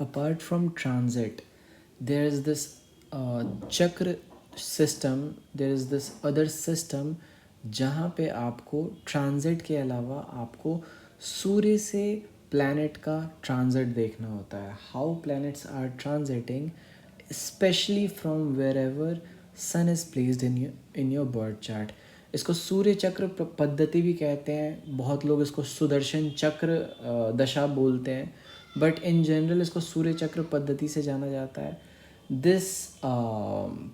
apart from transit, there is this चक्र system, there is this other system जहाँ पे आपको ट्रांजिट के अलावा आपको सूर्य से प्लैनेट का ट्रांजिट देखना होता है. How planets are transiting specially from wherever sun is placed in your birth chart. इसको सूर्य चक्र पद्धति भी कहते हैं. बहुत लोग इसको सुदर्शन चक्र दशा बोलते हैं, बट इन जनरल इसको सूर्य चक्र पद्धति से जाना जाता है. दिस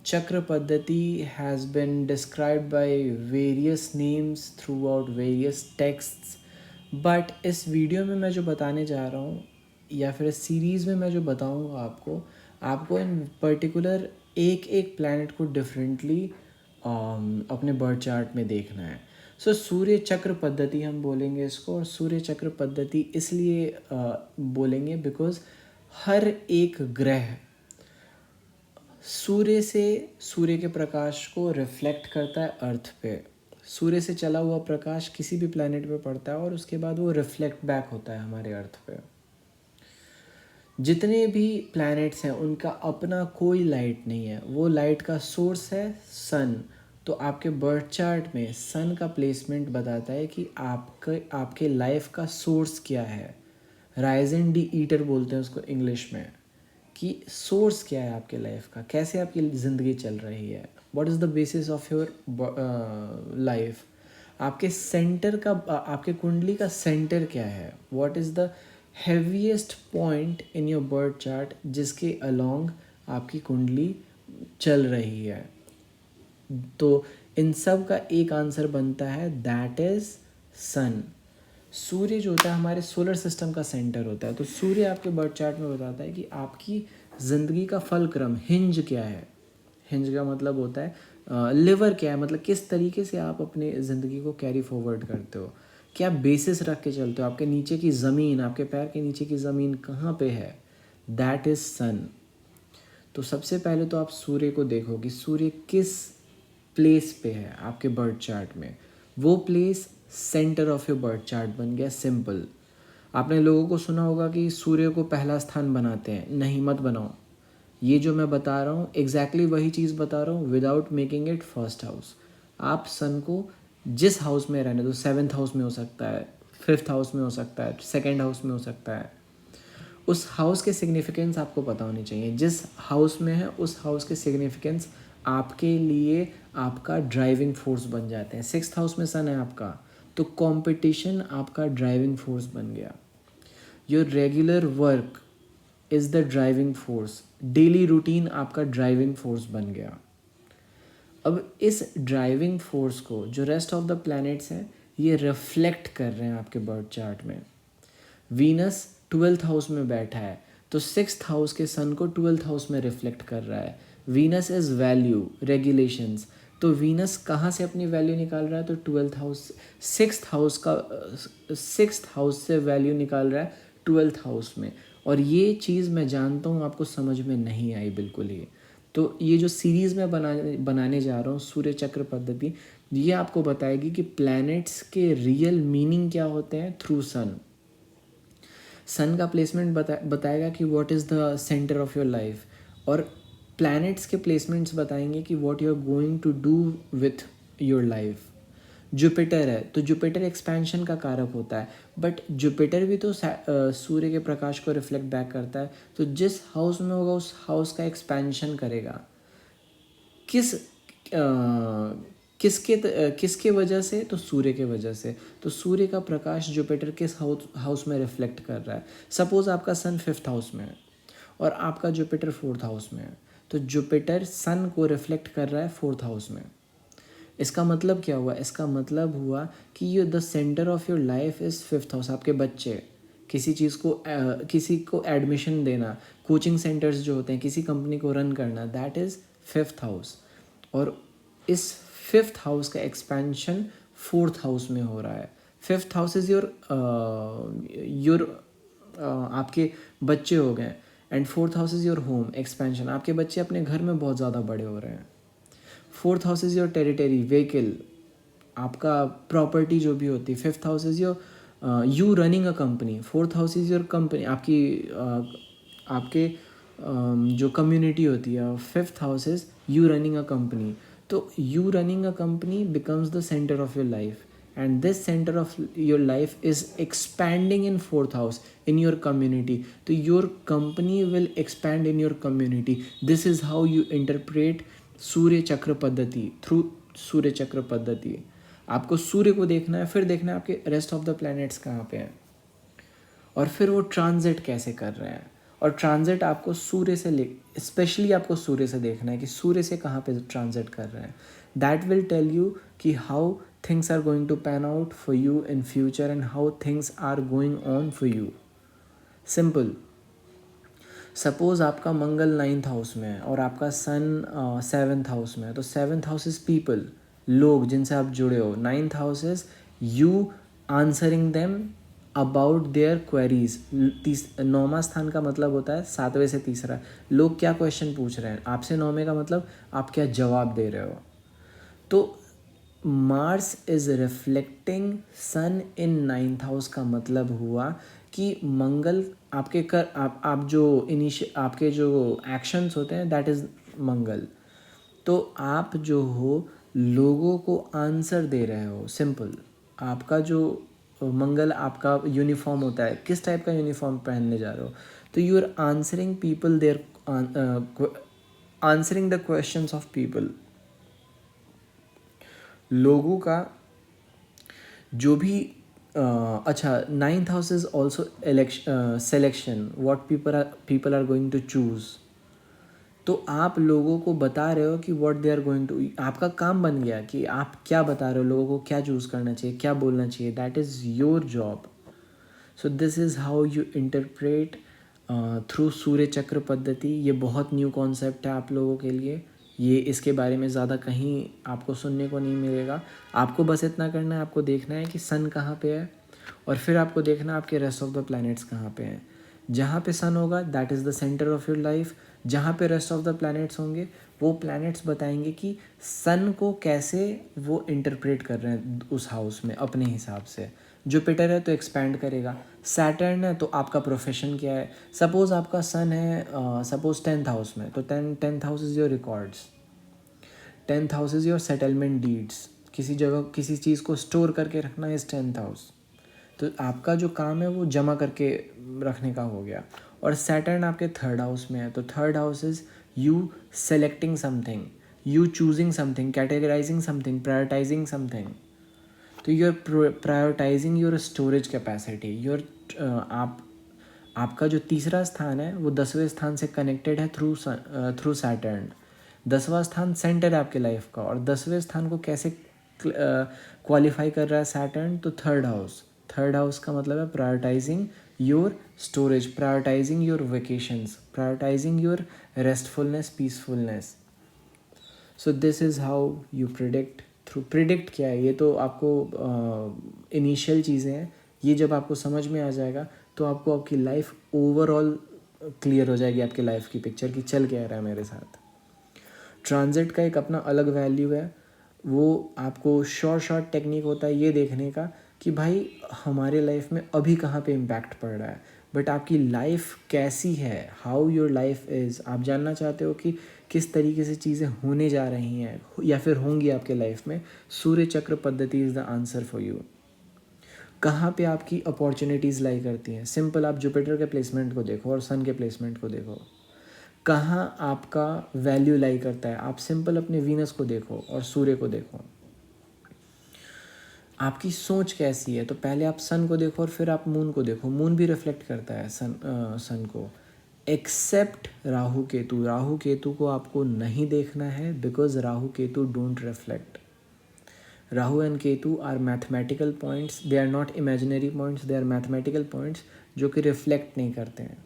चक्र पद्धति has been described by various names through out various texts. But इस वीडियो में मैं जो बताने जा रहा हूँ या फिर इस सीरीज़ में मैं जो बताऊँगा आपको इन पर्टिकुलर एक एक प्लैनेट को डिफरेंटली अपने बर्थ चार्ट में देखना है. सो सूर्य चक्र पद्धति हम बोलेंगे इसको. और सूर्य चक्र पद्धति इसलिए बोलेंगे बिकॉज हर एक ग्रह सूर्य के प्रकाश को रिफ्लेक्ट करता है अर्थ पे. सूर्य से चला हुआ प्रकाश किसी भी प्लैनेट पे पड़ता है और उसके बाद वो रिफ्लेक्ट बैक होता है हमारे अर्थ पे. जितने भी प्लैनेट्स हैं उनका अपना कोई लाइट नहीं है. वो लाइट का सोर्स है सन. तो आपके बर्थ चार्ट में सन का प्लेसमेंट बताता है कि आपके लाइफ का सोर्स क्या है. राइजन डी ईटर बोलते हैं उसको इंग्लिश में, कि सोर्स क्या है आपके लाइफ का, कैसे आपकी ज़िंदगी चल रही है. What is the basis of your life. आपके सेंटर का आपके कुंडली का सेंटर क्या है. What is the heaviest point in your birth chart जिसके अलोंग आपकी कुंडली चल रही है. तो इन सब का एक आंसर बनता है, दैट इज़ सन. सूर्य जो होता है हमारे सोलर सिस्टम का सेंटर होता है. तो सूर्य आपके बर्थ चार्ट में बताता है कि आपकी ज़िंदगी का फलक्रम, हिंज क्या है. हिंज का मतलब होता है लिवर क्या है, मतलब किस तरीके से आप अपने ज़िंदगी को कैरी फॉरवर्ड करते हो, क्या बेसिस रख के चलते हो. आपके नीचे की ज़मीन, आपके पैर के नीचे की ज़मीन कहाँ पे है, दैट इज़ सन. तो सबसे पहले तो आप सूर्य को देखो कि सूर्य किस प्लेस पे है आपके बर्थ चार्ट में. वो place centre of your birth chart बन गया. सिंपल. आपने लोगों को सुना होगा कि सूर्य को पहला स्थान बनाते हैं. नहीं, मत बनाओ. ये जो मैं बता रहा हूँ एग्जैक्टली वही चीज़ बता रहा हूँ without making it first house. आप सन को जिस हाउस में रहने दो. 7th हाउस में हो सकता है, 5th हाउस में हो सकता है, 2nd हाउस में हो सकता है. उस हाउस के सिग्निफिकेंस आपको पता होनी चाहिए. जिस हाउस में है उस हाउस के सिग्निफिकेंस आपके लिए आपका ड्राइविंग फोर्स बन जाते हैं. 6th हाउस में सन है आपका, तो कंपटीशन आपका ड्राइविंग फोर्स बन गया. Your regular work is the driving force. Daily routine आपका ड्राइविंग फोर्स बन गया. अब इस ड्राइविंग फोर्स को जो रेस्ट ऑफ द प्लैनेट्स हैं ये रिफ्लेक्ट कर रहे हैं आपके बर्थ चार्ट में. वीनस 12th हाउस में बैठा है तो 6th हाउस के सन को 12th हाउस में रिफ्लेक्ट कर रहा है. Venus is value, regulations. तो वीनस कहाँ से अपनी वैल्यू निकाल रहा है, तो 12th हाउस, 6th हाउस से वैल्यू निकाल रहा है 12th हाउस में. और ये चीज़ मैं जानता हूँ आपको समझ में नहीं आई बिल्कुल ही. तो ये जो सीरीज़ मैं बनाने जा रहा हूँ सूर्य चक्र पद्धति, ये आपको बताएगी कि प्लैनेट्स के रियल मीनिंग क्या होते हैं थ्रू सन. सन का प्लेसमेंट बताएगा कि what is the centre of your life. और प्लैनेट्स के प्लेसमेंट्स बताएंगे कि what you are going to do with your life. Jupiter है तो जुपिटर एक्सपेंशन का कारक होता है, बट जुपिटर भी तो सूर्य के प्रकाश को रिफ्लेक्ट बैक करता है. तो जिस हाउस में होगा उस हाउस का एक्सपेंशन करेगा. किस किसके वजह से, तो सूर्य के वजह से. तो सूर्य का प्रकाश जुपिटर किस हाउस में रिफ्लेक्ट कर रहा है. सपोज आपका सन 5th हाउस में है और आपका जुपिटर 4th हाउस में है, तो जुपिटर सन को रिफ्लेक्ट कर रहा है 4th हाउस में. इसका मतलब क्या हुआ, इसका मतलब हुआ कि ये the centre of your life is 5th house. आपके बच्चे, किसी को एडमिशन देना, कोचिंग सेंटर्स जो होते हैं, किसी कंपनी को रन करना, दैट इज़ 5th हाउस. और इस 5th हाउस का एक्सपेंशन 4th हाउस में हो रहा है. 5th हाउस इज़ योर आपके बच्चे हो गए. And 4th house is your home expansion. आपके बच्चे अपने घर में बहुत ज़्यादा बड़े हो रहे हैं. 4th house is your territory, vehicle, आपका प्रॉपर्टी जो भी होती है. 5th house is your you running a company. 4th house is your company, आपके जो कम्युनिटी होती है, fifth house is you running a company. तो you running a company becomes the centre of your life, and this center of your life is expanding in fourth house in your community. So your company will expand in your community. This is how you interpret सूर्य चक्र पद्धति. Through सूर्य चक्र पद्धति आपको सूर्य को देखना है, फिर देखना है आपके रेस्ट ऑफ द प्लैनेट्स कहाँ पे हैं, और फिर वो ट्रांजिट कैसे कर रहे हैं. और ट्रांजिट आपको सूर्य से स्पेशली आपको सूर्य से देखना है कि सूर्य से कहाँ पे ट्रांजिट कर रहे हैं. दैट विल टेल यू कि how things are going to pan out for you in future and how things are going on for you. Simple. Suppose आपका मंगल 9th हाउस में है और आपका सन 7th हाउस में है, तो 7th हाउस इज पीपल, लोग जिनसे आप जुड़े हो. 9th house is you answering them about their queries. 9वां स्थान का मतलब होता है 7वें से तीसरा, लोग क्या क्वेश्चन पूछ रहे हैं आपसे. 9वें का मतलब आप क्या जवाब दे रहे हो. तो Mars is reflecting sun in 9th house का मतलब हुआ कि मंगल आपके आप जो आपके जो एक्शंस होते हैं दैट इज़ मंगल. तो आप जो हो लोगों को आंसर दे रहे हो. सिंपल. आपका जो मंगल आपका यूनिफॉर्म होता है, किस टाइप का यूनिफॉर्म पहनने जा रहे हो. तो you are answering people there, answering the questions of people. लोगों का जो भी अच्छा, 9th house is also selection, what people are going to choose. तो आप लोगों को बता रहे हो कि what they are going to, आपका काम बन गया कि आप क्या बता रहे हो लोगों को, क्या चूज़ करना चाहिए, क्या बोलना चाहिए. That is your job. So this is how you interpret through सूर्य चक्र पद्धति. ये बहुत न्यू कॉन्सेप्ट है आप लोगों के लिए. ये इसके बारे में ज़्यादा कहीं आपको सुनने को नहीं मिलेगा. आपको बस इतना करना है, आपको देखना है कि सन कहाँ पे है, और फिर आपको देखना है आपके रेस्ट ऑफ द प्लैनेट्स कहाँ पे हैं. जहाँ पे सन होगा that is the centre of your life. जहाँ पे रेस्ट ऑफ द प्लैनेट्स होंगे वो प्लैनेट्स बताएंगे कि सन को कैसे वो इंटरप्रेट कर रहे हैं उस हाउस में अपने हिसाब से. जुपिटर है तो एक्सपैंड करेगा. सैटर्न है तो आपका प्रोफेशन क्या है. सपोज़ आपका सन है सपोज़ 10th हाउस में, तो 10th house is your records. 10th house is your settlement deeds. किसी जगह किसी चीज़ को स्टोर करके रखना इज़ 10th हाउस. तो आपका जो काम है वो जमा करके रखने का हो गया. और सैटर्न आपके 3rd हाउस में है, तो 3rd house is you selecting something, you choosing something, categorising something, prioritising something. तो you are prioritising your storage capacity. आपका जो तीसरा स्थान है वो 10वें स्थान से कनेक्टेड है थ्रू सैटर्न. 10वां स्थान सेंटर है आपके लाइफ का, और 10वें स्थान को कैसे क्वालिफाई कर रहा है सैटर्न, तो 3rd हाउस. 3rd हाउस का मतलब है prioritising your storage, prioritising your vacations, prioritising your restfulness, peacefulness. So this is how you predict through. Predict क्या है, ये तो आपको इनिशियल चीज़ें हैं. ये जब आपको समझ में आ जाएगा तो आपको आपकी लाइफ ओवरऑल क्लियर हो जाएगी, आपकी लाइफ की पिक्चर कि चल क्या रहा है मेरे साथ. ट्रांजिट का एक अपना अलग वैल्यू है. वो आपको शॉर्ट टेक्निक होता है ये देखने का कि भाई हमारे लाइफ में अभी कहाँ पे इम्पैक्ट पड़ रहा है, बट आपकी लाइफ कैसी है, हाउ योर लाइफ इज़. आप जानना चाहते हो कि किस तरीके से चीज़ें होने जा रही हैं या फिर होंगी आपके लाइफ में. सूर्य चक्र पद्धति is the answer for you. कहाँ पे आपकी अपॉर्चुनिटीज़ लाई करती हैं. सिंपल, आप जुपिटर के प्लेसमेंट को देखो और सन के प्लेसमेंट को देखो. कहाँ आपका वैल्यू लाई करता है. आप सिंपल अपने वीनस को देखो और सूर्य को देखो. आपकी सोच कैसी है, तो पहले आप सन को देखो और फिर आप मून को देखो. मून भी रिफ्लेक्ट करता है सन को. एक्सेप्ट राहु केतु. राहु केतु को आपको नहीं देखना है because Rahu Ketu don't reflect. Rahu and Ketu are mathematical points. They are not imaginary points, they are mathematical points जो कि रिफ्लेक्ट नहीं करते हैं.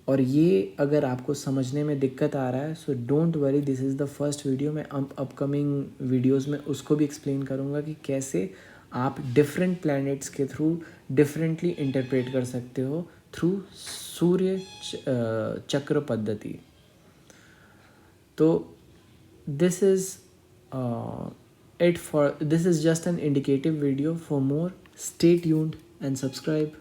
और ये अगर आपको समझने में दिक्कत आ रहा है so don't worry, this is the first video. मैं अपकमिंग वीडियोस में उसको भी एक्सप्लेन करूँगा कि कैसे आप डिफरेंट प्लैनेट्स के थ्रू डिफरेंटली इंटरप्रेट कर सकते हो थ्रू सूर्य चक्र पद्धति. तो this is it for this is just an indicative video. For more, stay tuned and subscribe.